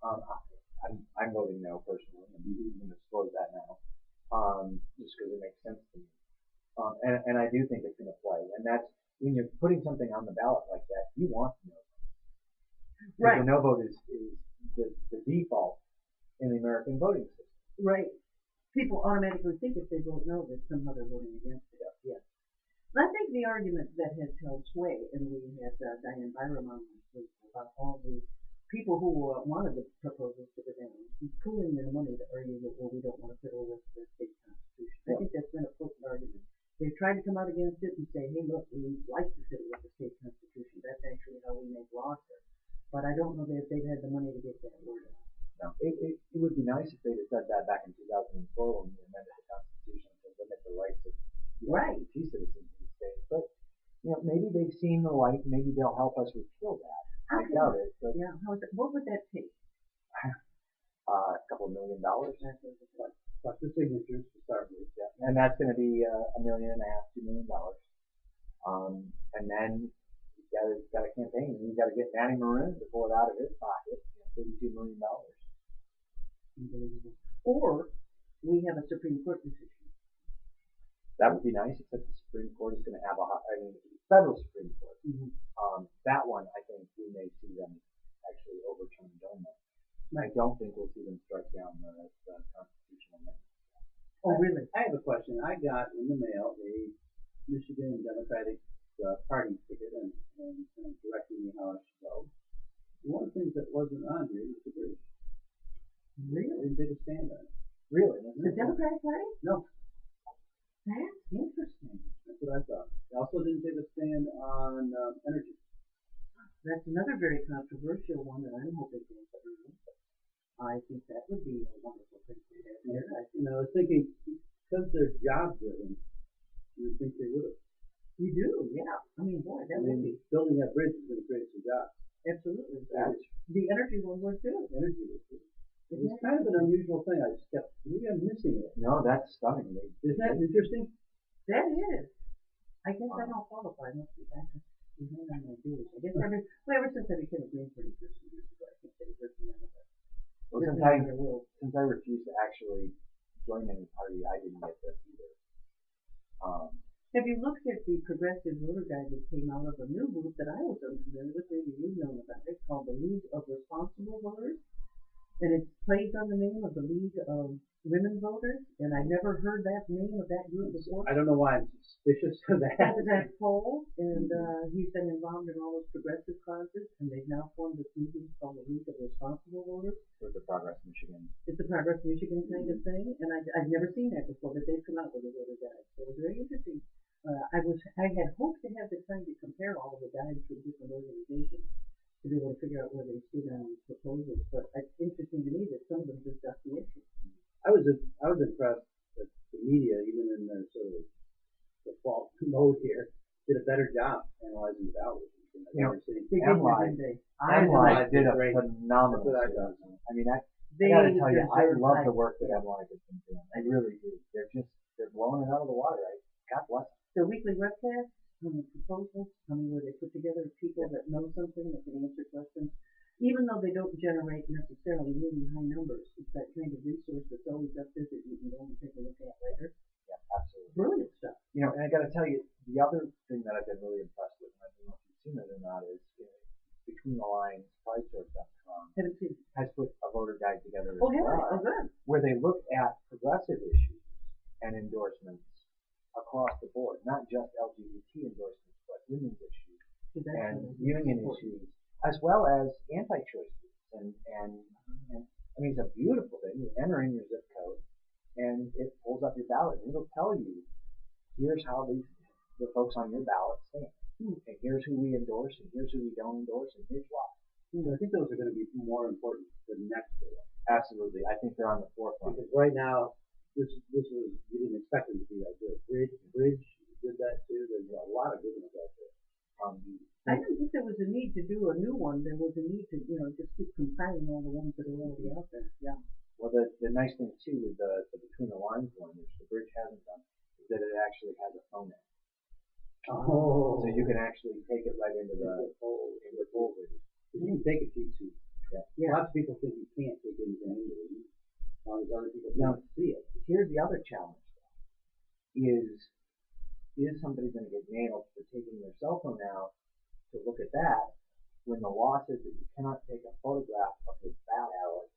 I'm voting no personally. I'm going to disclose that now, just because it makes sense to me. And I do think it's going to play. And that's when you're putting something on the ballot like that, you want to know. Right. The no vote is the default in the American voting system. Right. People automatically think if they vote no that somehow they're voting against it. Yes. But I think the argument that has held sway, and we had Diane Byram on this week about all the people who wanted the proposals to go down, pooling their money to argue that, well, we don't want to fiddle with the state constitution. I think that's been a potent argument. They've tried to come out against it and say, hey, look, we like to fit with the state constitution. That's actually how we make laws here. But I don't know that they've had the money to get that word out. No, it would be nice if they'd have said that back in 2004 when we amended the Constitution to limit the rights of Right. citizens in the state. But maybe they've seen the light. Maybe they'll help us repeal that. I doubt it. But Yeah. What would that take? a couple of $1 million. Plus the signatures to start with. Yeah. And that's going to be $1.5 million, $2 million. And then you've got a campaign. You've got to get Manny Maroon to pull it out of his pocket. $32 million. Unbelievable. Or we have a Supreme Court decision. That would be nice, except the Supreme Court is going to have federal Supreme Court. Mm-hmm. That one, I think we may see them actually overturn DOMA. Right. I don't think we'll see them strike down the constitutional amendment. Oh, really? I have a question. I got in the mail a Michigan Democratic Party ticket and directing me how I should go. One of the things that wasn't on here was the bridge. Really? They didn't take a stand on it. Really? The Democratic Party? No, That's interesting. that's what I thought. They also didn't take a stand on energy. That's another very controversial one that I'm hoping goes through. I think that would be a wonderful thing to have here. I was thinking, because they're job driven, you would think they would have. You do, yeah. I mean, boy, that would be. Building that bridge is going to create some jobs. Absolutely. The energy one would too. Energy was good. It was kind of an unusual thing. I just kept, maybe I'm missing it. No, that's stunning. Isn't that interesting? That is. I guess I don't qualify. I must be back. I guess ever since I became a Green Party person years ago, I can't say personally on it. Well, since I refused to actually join any party, I didn't get this either. Have you looked at the progressive voter guide that came out of a new group that I was unfamiliar with? Maybe you've known about it, called the League of Responsible Voters. And it plays on the name of the League of Women Voters. And I never heard that name of that group before. I don't know why I'm suspicious of that. That poll, and he's been involved in all those progressive causes, and they've now formed this new group called the League of Responsible Voters. With the Progress Michigan. It's a Progress Michigan kind of thing, and I've never seen that before, but they've come out with a voter guide, so it's very interesting. I had hoped to have the time to compare all of the guides from different organizations to be able to figure out where they stood on these proposals, but it's interesting to me that some of them just got the issue. I was impressed that the media, even in their sort of default mode here, did a better job analyzing the ballot. MLive did a phenomenal job. I mean, I gotta tell you, I love the work that MLive has been doing. I really do. They're blowing it out of the water. God bless them. The weekly webcast, proposals, where they put together people that know something that can answer questions, even though they don't generate necessarily really high numbers. It's that kind of resource that's always up there that you can go and take a look at later. Yeah, absolutely. Brilliant stuff. And I got to tell you, the other thing that I've been really impressed with, and I don't know if you've seen it or not, is Between the Lines, PrideSource.com has put a voter guide together as well, where they look at progressive issues and endorsements across the board, not just LGBT endorsements, but women's issues and union issues, as well as anti-choice groups. And I mean, it's a beautiful thing. You enter in your zip code, and it pulls up your ballot, and it'll tell you, here's how the folks on your ballot stand. And here's who we endorse, and here's who we don't endorse, and here's why. I think those are going to be more important than next year. Absolutely. I think they're on the forefront. Because right now, this was, you didn't expect them to be that good. Bridge did that too. There's a lot of good ones out there. I didn't think there was a need to do a new one. There was a need to, just keep compiling all the ones that are already out there. Yeah. Well, the nice thing too with the Between the Lines one, which the Bridge hasn't done, is that it actually has a phone app. Oh. So you can actually take it right into the poll with you. You can take a cheat sheet. Yeah. Lots of people think you can't take anything into it. As long as other people don't see it. Here's the other challenge, though, is somebody going to get nailed for taking their cell phone out to look at that when the law says that you cannot take a photograph of your ballot?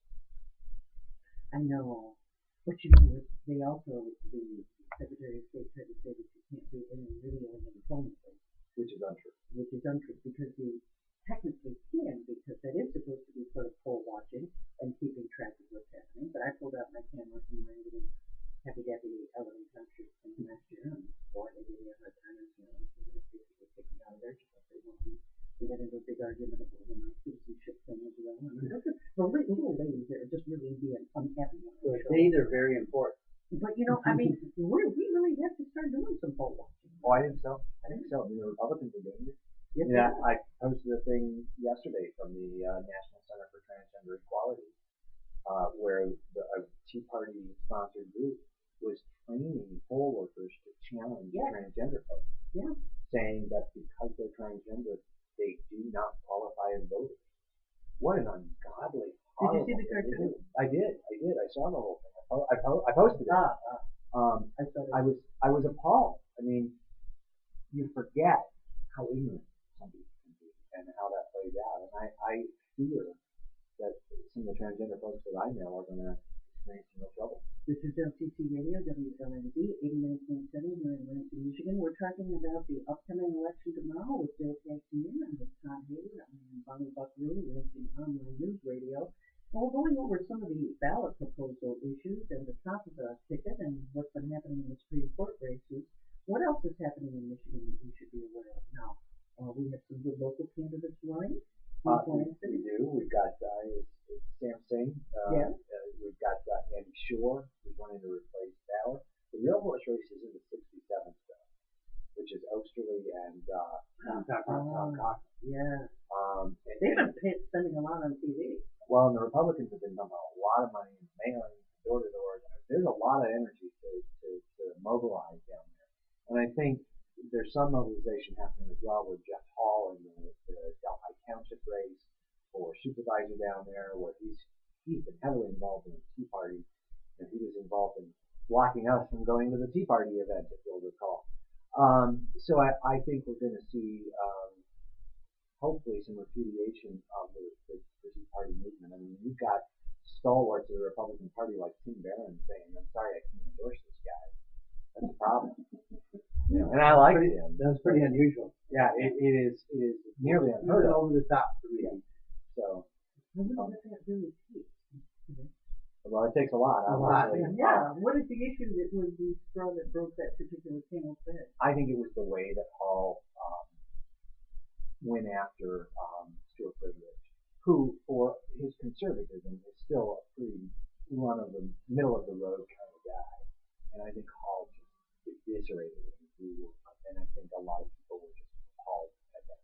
I know. But they also, the Secretary of State had to say that you can't do any video in the phone thing. Which is untrue. Because you technically can, because that is supposed to be for poll watching and keeping track of what's happening. But I pulled out my camera in my little Happy Deputy Ellen concert from last year, and boy, argument over my citizenship thing as well. I mean, the little ladies there are just really being unhappy. Days are very important. But I mean, we really have to start doing some poll watching. Oh, I think so. I think so. The Republicans are doing it. Yes, Yeah, I posted a thing yesterday from the National Center for Transgender Equality, where a Tea Party sponsored group was training poll workers to challenge transgender folks, saying that because they're transgender, they do not qualify as voters. What an ungodly, horrible Did you see the cartoon? I did. I saw the whole thing. I posted it. I was appalled. I mean, you forget how ignorant some people can be and how that plays out. And I fear that some of the transgender folks that I know are going to experience some real trouble. This is LCC Radio, WLNZ, 89.7 here in Lansing, Michigan. We're talking about the upcoming election tomorrow with Bill Cassian and with Todd Hayward and Bonnie Buckaroo, Lansing Online News Radio. And we're going over some of the ballot proposal issues and the top of the ticket and what's been happening in the Supreme Court races. What else is happening in Michigan that we should be aware of now? We have some good local candidates running. We do. We've got Sam Singh. We've got Andy Shore, who's running to replace Bauer. The real horse race is in the 67th though, which is Osterly and Tom Cochran. Yeah. They've been spending a lot on TV. Well, and the Republicans have been dumping a lot of money in mailing, door to door. There's a lot of energy to mobilize down there, and I think there's some mobilization happening as well with Jeff Hall in the Delhi Township race for supervisor down there, where he's been heavily involved in the Tea Party, and he was involved in blocking us from going to the Tea Party event, if you'll recall. So I think we're going to see hopefully some repudiation of the Tea Party movement. I mean, you've got stalwarts of the Republican Party like Tim Barron saying, "I'm sorry, I can't endorse this guy." That's a problem. And I like him. That's pretty unusual. Yeah, it is nearly unheard of. Over the top for me. So. I wonder what that really takes. Well, it takes a lot. Yeah. What is the issue that was the straw that broke that particular camel's back? I think it was the way that Hall went after Stuart Privilege, who, for his conservatism, is still a pretty middle of the road kind of guy. And I think Hall just eviscerated him. And I think a lot of people were just appalled at that.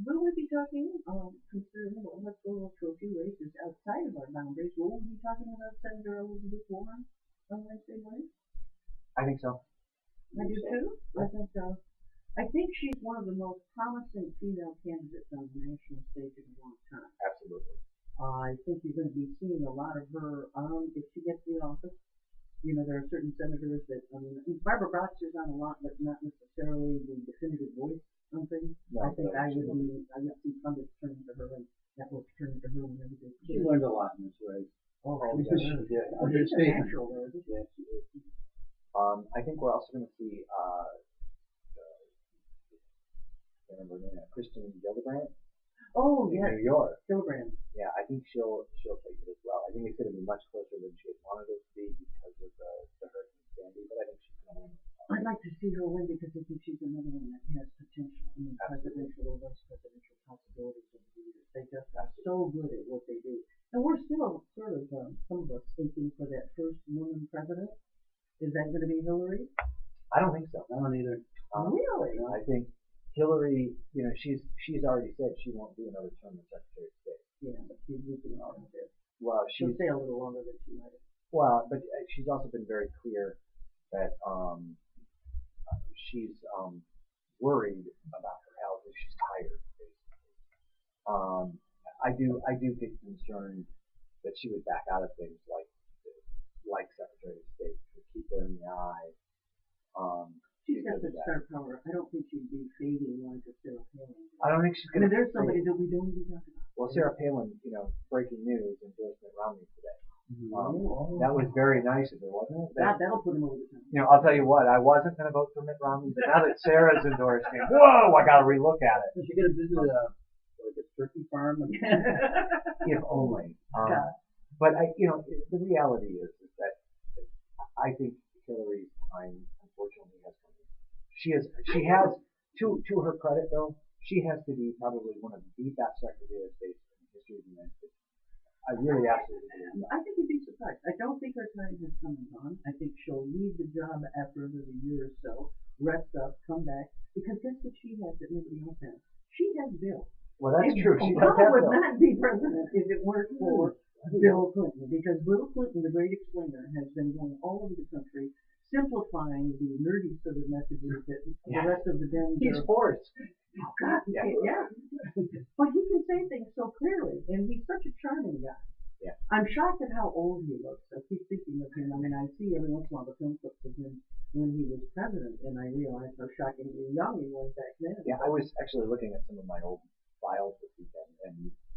Will we be talking, considering let's go to a few races outside of our boundaries, will we be talking about Senator Elizabeth Warren on Wednesday night? I think so. I do too. I think she's one of the most promising female candidates on the national stage in a long time. Absolutely. I think you're going to be seeing a lot of her if she gets the office. There are certain senators that, Barbara Boxer's on a lot, but not necessarily the definitive voice on things. No, I think I would see pundits turning to her and networks turning to her whenever they could. She learned a lot in this race. She did. Natural, yes, she did. I think we're also going to see Kristen Gillibrand. Oh, in yes. New York. Gillibrand. Yeah, I think she'll take it as well. I think it's going to be much closer than she had wanted it to be because of the Hurricane Sandy, but I think she's going to win. I'd like to see her win because I think she's another one that has potential. Presidential or vice presidential possibilities over the years. They just are so good at what they do. And we're still sort of, some of us thinking for that first woman president. Is that going to be Hillary? I don't think so. I don't either. Really? I think Hillary, she's already said she won't do another term as Secretary of State. Yeah, but she's losing on a bit. Well, she'll stay a little longer than she might have. Well, but she's also been very clear that she's worried about her health and she's tired, basically. I do get concerned that she would back out of things like Secretary of State, to keep her in the eye. She's got the star power. I don't think she'd be fading like a Sarah Palin. I don't think she's going to. There's somebody that we don't even talk about. Well, Sarah Palin, breaking news, endorsed Mitt Romney today. That was very nice of her, wasn't it? That'll put him over the top. I'll tell you what, I wasn't going to vote for Mitt Romney, but now that Sarah's endorsed him, whoa, I got to relook at it. Is she going to visit a turkey farm? If only. But the reality is that I think Hillary's time, unfortunately, has come. She has, to her credit though, she has to be probably one of the best Secretary of State in the history of the United States. I really absolutely believe that. I think you'd be surprised. I don't think her time has come and gone. I think she'll leave the job after another year or so, rest up, come back, because guess what she has that nobody else has? She has Bill. Well, that's true. She does Obama have would Bill. not be president if it weren't for Bill Clinton, because Bill Clinton, the great explainer, has been going all over the country simplifying the nerdy sort of messages that the rest of the Dems He's are. forced. Oh God, yeah. But he can say things so clearly, and he's such a charming guy. Yeah. I'm shocked at how old he looks. I keep thinking of him. I mean, I see every once in a while the film clips of him when he was president, and I realize how shockingly young he was back then. Yeah, I was actually looking at some of my old files this weekend and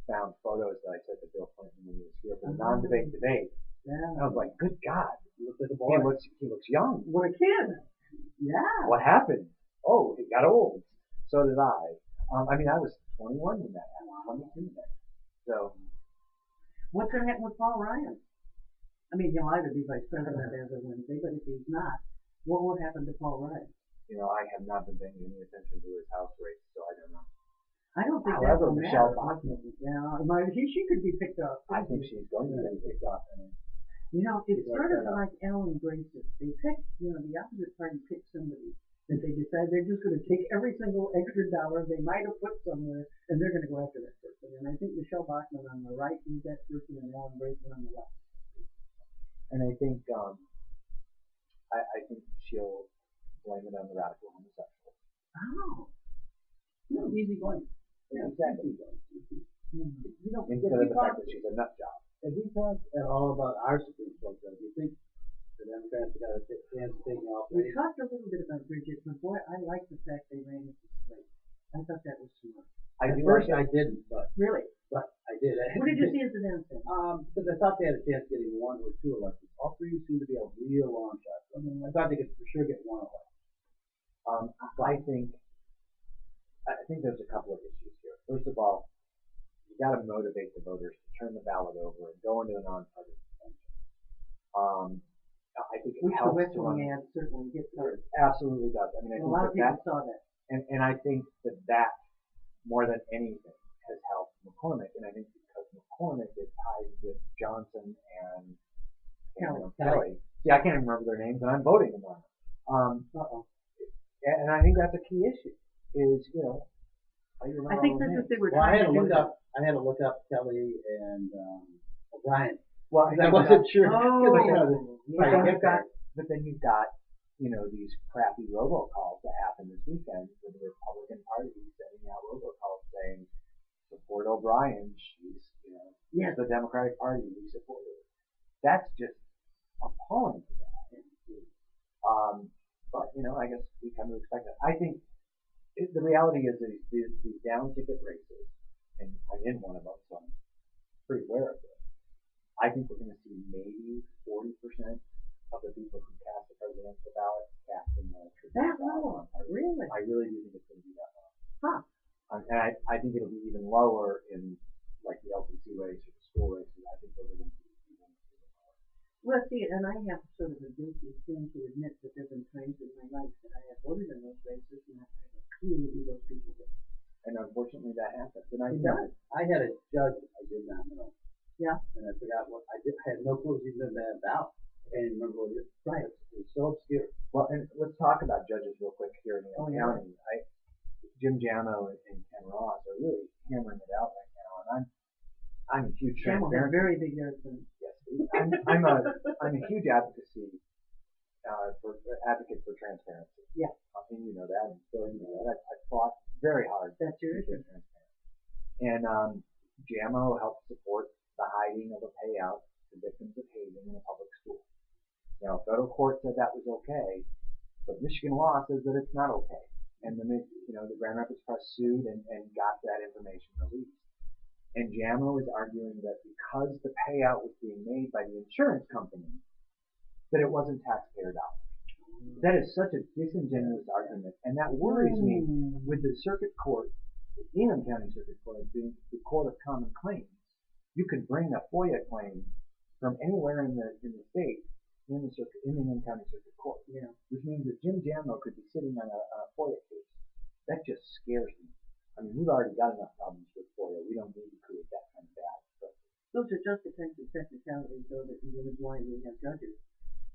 found photos that I took of Bill Clinton when he was here for the non-debate debate. Yeah. And I was like, good God, He looks like a boy. he looks young. What a kid. Yeah. What happened? Oh, he got old. So did I. I mean, I was 21 when that happened, 22 then. So, What's going to happen with Paul Ryan? I mean, he'll either be vice president as of Wednesday, but if he's not, what will happen to Paul Ryan? I have not been paying any attention to his House race, so I don't know. I don't think However, that will Michelle matter. Bachmann, She could be picked up. I think she's going to get picked off. I mean, It's sort of like Alan Grayson. They pick, the opposite party picks somebody that they decide they're just going to take every single extra dollar they might have put somewhere, and they're going to go after that person. And I think Michelle Bachmann on the right is that person, and Alan Grayson on the left. and I think I think she'll blame it on the radical homosexuals. Oh. Easy going. Yeah, exactly. Instead of the fact that she's a nut job. Have we talked at all about our Supreme Court judge? Do you think the Democrats have got a chance of taking off? We talked a little bit about Bridget, but boy, I like the fact they ran it this way. I thought that was smart. At first I didn't, but Really? I did. What did you see as the downside? Because I thought they had a chance of getting one or two elections. All three seem to be a real long shot. I thought they could for sure get one election. I think there's a couple of issues here. First of all, you got to motivate the voters to turn the ballot over and go into a nonpartisan convention. I think it Which the helps West to Wing ad certainly gets started. absolutely does. I mean, I A think lot of people that saw that. and I think that more than anything has helped McCormick, and I think because McCormick is tied with Johnson and Kelly. See, I can't even remember their names, and I'm voting them on. And I think that's a key issue. Is I think that's what they were Well, I trying to do. I had to look up Kelly and O'Brien. Well, I wasn't sure. But then you've got these crappy robocalls that happened this weekend with the Republican Party sending out robocalls saying support O'Brien. She's the Democratic Party. We support her. That's just appalling to that. But I guess we come to expect that. I think the reality is that these down ticket races, and I'm in one of them, so I'm pretty aware of this. I think we're going to see maybe 40% of the people who cast the presidential ballot casting the traditional ballot. Really? I really do think it's going to be that low. Huh. And I think it'll be even lower in like the LTC race or the school races. I think those are going to be even lower. Well, see, and I have sort of a guilty sin to admit that there have been times in my life that I have voted in those races and I have a clue who those people were. And unfortunately that happens. And I had a judge I did not know. Yeah. And I forgot what I did. I had no clue even about. I can't remember what it is. Right. It was so obscure. Well, and let's talk about judges real quick here in Yale County. Jim Jamo and Ken Ross are really hammering it out right now, and I'm a huge transparency. Very big person. Yes, I'm a huge advocate for transparency. Yeah. And you know that, and Bill, you know that. I fought very hard. That's your issue. And Jamo helped support the hiding of a payout to victims of hazing in a public school. Federal court said that was okay, but Michigan law says that it's not okay. And then the Grand Rapids Press sued and got that information released. And Jamo is arguing that because the payout was being made by the insurance company, that it wasn't taxpayer dollars. That is such a disingenuous argument, and that worries me with the circuit court, the Ingham County Circuit Court, being the court of common claims. You could bring a FOIA claim from anywhere in the state in the Ingham County Circuit Court, which means that Jim Jamo could be sitting on a FOIA case. That just scares me. I mean, we've already got enough problems with FOIA. We don't need to create that kind of bad. Those are just the kinds of technicalities, though, that is why we have judges.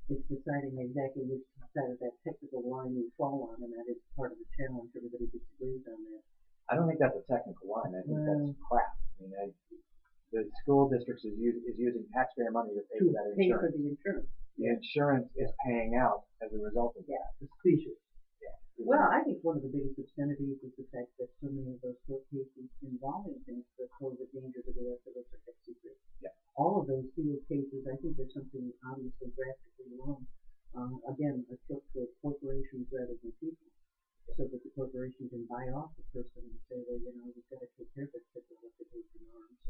It's deciding exactly which side of that technical line you fall on, and that is part of the challenge. Everybody disagrees on that. I don't think that's a technical line. I think that's crap. I mean, the school districts is using taxpayer money to pay for that Pay insurance. for the insurance. The insurance is paying out as a result of that. Yeah, suspicious. Yeah. Well, I think one of the biggest obscenities is the fact that so many of those court cases involving things that pose a danger to the rest of us are kept secret. Yeah. All of those sealed cases, I think there's something obviously drastically wrong. Again, a tilt toward corporations rather than people, so that the corporation can buy off the person and say, well, you know, we've got to take care of this because of the case in arms.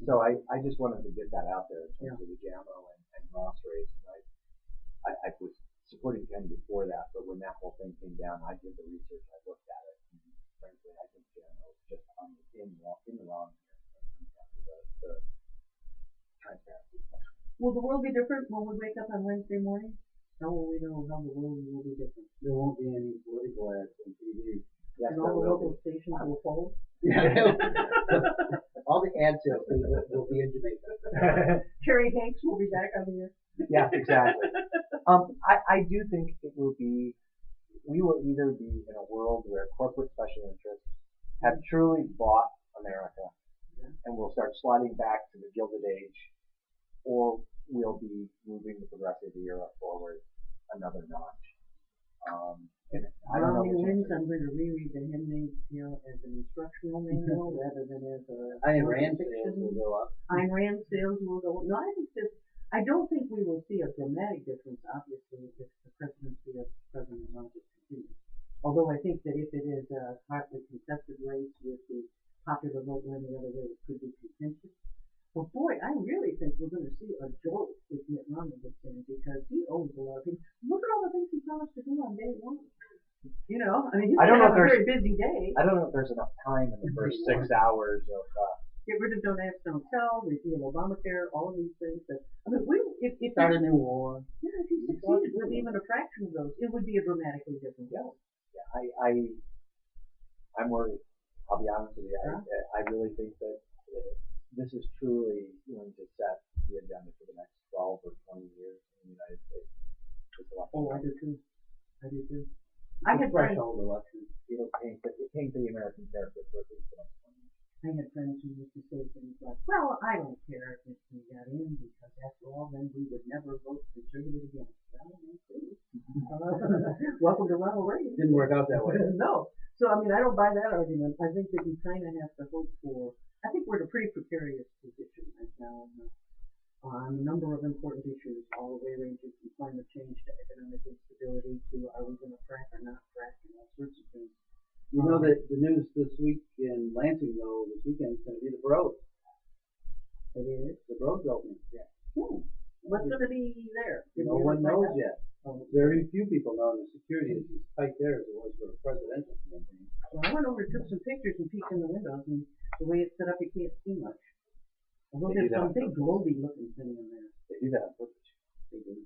So I just wanted to get that out there in terms of the JAMO and Ross race. And I was supporting Ken before that, but when that whole thing came down, I did the research, I looked at it, and frankly, I think JAMO is just in the wrong here when it comes down to the transparency. Will the world be different when we wake up on Wednesday morning? How will we know how the world will be different? There won't be any political ads on TV. Yes, And all the local stations will fold? Yeah. All the ad sales people will be in Jamaica. Terry Hanks will be back on the air. Yes, exactly. I do think we will either be in a world where corporate special interests have truly bought America and will start sliding back to the Gilded Age, or we'll be moving the progressive era forward another notch. And I don't know. Wins, I'm going to reread The Handmaid's Tale as an instructional manual rather than as a Ayn Rand sales will go up. Ayn Rand sales will go up. No, I don't think we will see a dramatic difference, obviously, if the presidency of President Trump continues. Although I think that if it is a hotly contested race with the popular vote going the other way, it could be contentious. But boy, I really think we're going to see a jolt if Mitt Romney gets in, because he owns a lot of things. Look at all the things he promised to do on day one. You know, I mean, he's going to have a very busy day. I don't know if there's enough time in the first 6 hours of. Get rid of Don't Ask, Don't Tell, repeal Obamacare, all of these things. I mean, if start a new war. Yeah, if he succeeded with even a fraction of those, it would be a dramatically different world. Yeah, I'm worried. I'll be honest with you. I really think that this is truly going to set the agenda for the next 12 or 20 years in the United States. Oh, I do too. I had threshold election. It'll paint the American character for at least the next 20 years. I had friends who used to say things like, well, I don't care if we got in, because after all, then we would never vote conservative again. Well, welcome to Ronald Reagan. Didn't work out that way. No. So, I mean, I don't buy that argument. I think that you kind of have to hope for, I think we're in a pretty precarious position right now on a number of important issues, all the way ranging from climate change to economic instability to are we going to crack or not crack and all sorts of things. You know that the news this week in Lansing, though, this weekend is going to be the Broad. It is? The Broad's opening. Yeah. What's going to be there? No one knows yet. Very few people know. The security is as tight there as it was for a presidential campaign. Well, I went over and took some pictures and peeked in the windows, and the way it's set up, you can't see much. Although there's some big globy looking thing in there. They do that on purpose. They do.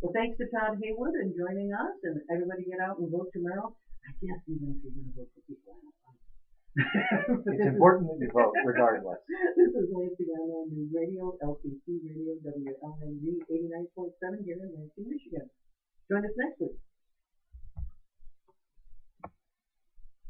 Well, thanks to Todd Haywood and joining us, and everybody get out and vote tomorrow. I guess even if you're going to vote for people, I don't know. It's important that you vote regardless. This is Lansing Online News Radio, LCC Radio, WLNZ 89.7 here in Lansing, Michigan. Join us next week.